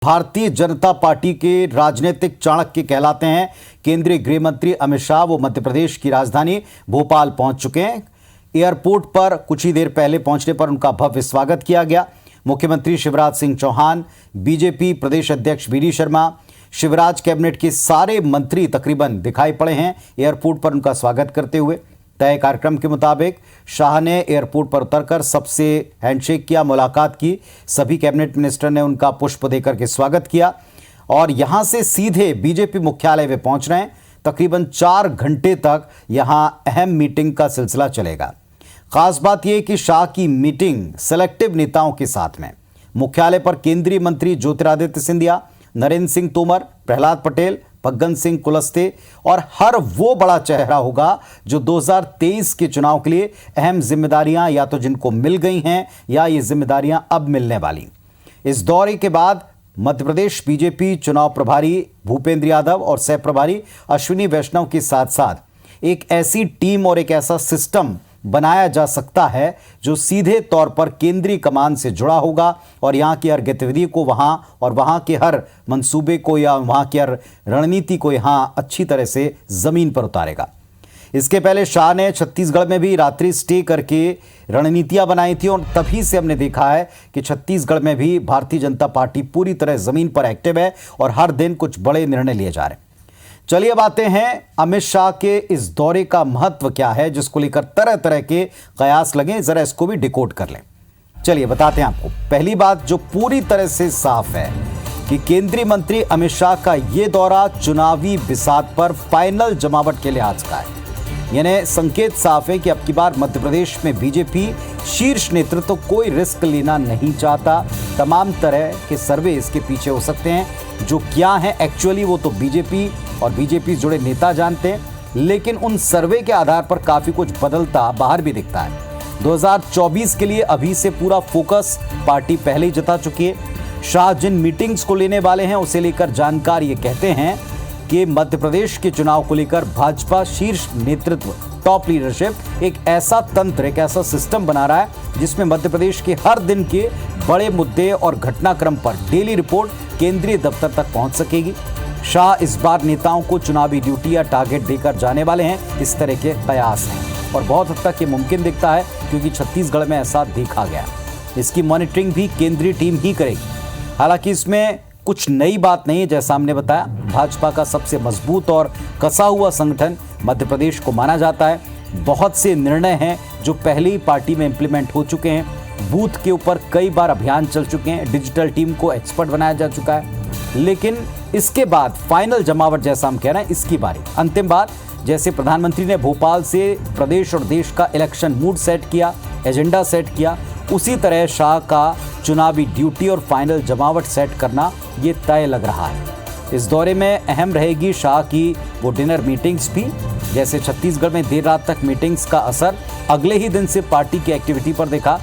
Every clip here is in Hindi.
भारतीय जनता पार्टी के राजनीतिक चाणक्य कहलाते हैं केंद्रीय गृह मंत्री अमित शाह। वो मध्य प्रदेश की राजधानी भोपाल पहुंच चुके हैं। एयरपोर्ट पर कुछ ही देर पहले पहुंचने पर उनका भव्य स्वागत किया गया। मुख्यमंत्री शिवराज सिंह चौहान, बीजेपी प्रदेश अध्यक्ष वी.डी. शर्मा, शिवराज कैबिनेट के सारे मंत्री तकरीबन दिखाई पड़े हैं एयरपोर्ट पर उनका स्वागत करते हुए। तय कार्यक्रम के मुताबिक शाह ने एयरपोर्ट पर उतरकर सबसे हैंडशेक किया, मुलाकात की। सभी कैबिनेट मिनिस्टर ने उनका पुष्प देकर के स्वागत किया और यहां से सीधे बीजेपी मुख्यालय में पहुंच रहे हैं। तकरीबन 4 घंटे तक यहां अहम मीटिंग का सिलसिला चलेगा। खास बात यह कि शाह की मीटिंग सेलेक्टिव नेताओं के साथ में। मुख्यालय पर केंद्रीय मंत्री ज्योतिरादित्य सिंधिया, नरेंद्र सिंह तोमर, प्रहलाद पटेल, फग्गन सिंह कुलस्ते और हर वो बड़ा चेहरा होगा जो 2023 के चुनाव के लिए अहम जिम्मेदारियां या तो जिनको मिल गई हैं या ये जिम्मेदारियां अब मिलने वाली। इस दौरे के बाद मध्य प्रदेश बीजेपी चुनाव प्रभारी भूपेंद्र यादव और सह प्रभारी अश्विनी वैष्णव के साथ साथ एक ऐसी टीम और एक ऐसा सिस्टम बनाया जा सकता है जो सीधे तौर पर केंद्रीय कमान से जुड़ा होगा और यहां की हर गतिविधि को वहां और वहां के हर मंसूबे को या वहां की हर रणनीति को यहां अच्छी तरह से जमीन पर उतारेगा। इसके पहले शाह ने छत्तीसगढ़ में भी रात्रि स्टे करके रणनीतियां बनाई थी और तभी से हमने देखा है कि छत्तीसगढ़ में भी भारतीय जनता पार्टी पूरी तरह जमीन पर एक्टिव है और हर दिन कुछ बड़े निर्णय लिए जा रहे हैं। चलिए अब आते हैं अमित शाह के इस दौरे का महत्व क्या है जिसको लेकर तरह तरह के कयास लगे, जरा इसको भी डिकोड कर लें। चलिए बताते हैं आपको। पहली बात जो पूरी तरह से साफ है कि केंद्रीय मंत्री अमित शाह का यह दौरा चुनावी बिसात पर फाइनल जमावट के लिहाज का है। यानी संकेत साफ है कि अब की बार मध्य प्रदेश में बीजेपी शीर्ष नेतृत्व कोई रिस्क लेना नहीं चाहता। तमाम तरह के सर्वे इसके पीछे हो सकते हैं, जो क्या है एक्चुअली वो तो बीजेपी और बीजेपी से जुड़े नेता जानते हैं, लेकिन उन सर्वे के आधार पर काफी कुछ बदलता बाहर भी दिखता है। 2024 के लिए अभी से पूरा फोकस पार्टी पहले ही जता चुकी है। शाह जिन मीटिंग्स को लेने वाले हैं उसे लेकर जानकार ये कहते हैं कि मध्य प्रदेश के चुनाव को लेकर भाजपा शीर्ष नेतृत्व, टॉप लीडरशिप एक ऐसा तंत्र, एक ऐसा सिस्टम बना रहा है जिसमें मध्य प्रदेश के हर दिन के बड़े मुद्दे और घटनाक्रम पर डेली रिपोर्ट केंद्रीय दफ्तर तक पहुंच सकेगी। शाह इस बार नेताओं को चुनावी ड्यूटी या टारगेट देकर जाने वाले हैं, इस तरह के कयास हैं और बहुत हद तक ये मुमकिन दिखता है क्योंकि छत्तीसगढ़ में ऐसा देखा गया। इसकी मॉनिटरिंग भी केंद्रीय टीम ही करेगी। हालांकि इसमें कुछ नई बात नहीं है, जैसा हमने बताया भाजपा का सबसे मजबूत और कसा हुआ संगठन मध्य प्रदेश को माना जाता है। बहुत से निर्णय हैं जो पहले ही पार्टी में इंप्लीमेंट हो चुके हैं। बूथ के ऊपर कई बार अभियान चल चुके हैं, डिजिटल टीम को एक्सपर्ट बनाया जा चुका है। लेकिन इसके बाद फाइनल जमावट जैसा हम कह रहे हैं इसकी बारी। अंतिम बात, जैसे प्रधानमंत्री ने भोपाल से प्रदेश और देश का इलेक्शन मूड सेट किया, एजेंडा सेट किया, उसी तरह शाह का चुनावी ड्यूटी और फाइनल जमावट सेट करना ये तय लग रहा है। इस दौरे में अहम रहेगी शाह की वो डिनर मीटिंग्स भी। जैसे छत्तीसगढ़ में देर रात तक मीटिंग्स का असर अगले ही दिन से पार्टी की एक्टिविटी पर दिखा,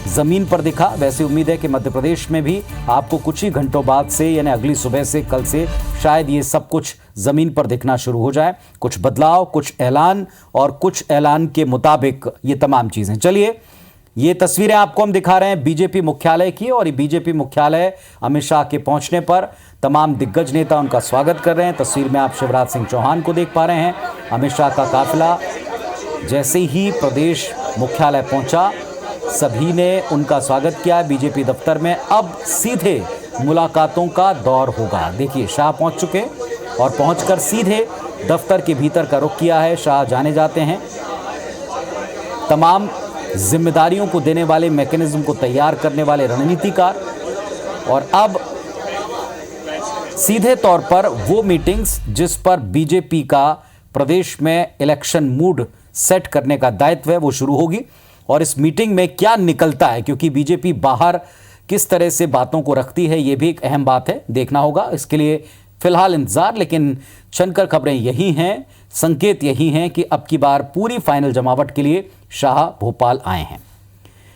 जमीन पर दिखा, वैसे उम्मीद है कि मध्य प्रदेश में भी आपको कुछ ही घंटों बाद से यानी अगली सुबह से, कल से शायद ये सब कुछ जमीन पर दिखना शुरू हो जाए। कुछ बदलाव, कुछ ऐलान और कुछ ऐलान के मुताबिक ये तमाम चीजें। चलिए ये तस्वीरें आपको हम दिखा रहे हैं बीजेपी मुख्यालय की और ये बीजेपी मुख्यालय अमित शाह के पहुंचने पर तमाम दिग्गज नेता उनका स्वागत कर रहे हैं। तस्वीर में आप शिवराज सिंह चौहान को देख पा रहे हैं। अमित शाह का काफिला जैसे ही प्रदेश मुख्यालय पहुंचा सभी ने उनका स्वागत किया बीजेपी दफ्तर में। अब सीधे मुलाकातों का दौर होगा। देखिए शाह पहुंच चुके और पहुंचकर सीधे दफ्तर के भीतर का रुख किया है। शाह जाने जाते हैं, तमाम जिम्मेदारियों को देने वाले, मैकेनिज्म को तैयार करने वाले रणनीतिकार, और अब सीधे तौर पर वो मीटिंग्स जिस पर बीजेपी का प्रदेश में इलेक्शन मूड सेट करने का दायित्व है वो शुरू होगी। और इस मीटिंग में क्या निकलता है, क्योंकि बीजेपी बाहर किस तरह से बातों को रखती है ये भी एक अहम बात है, देखना होगा। इसके लिए फिलहाल इंतजार, लेकिन चनकर खबरें यही हैं, संकेत यही हैं कि अब की बार पूरी फाइनल जमावट के लिए शाह भोपाल आए हैं।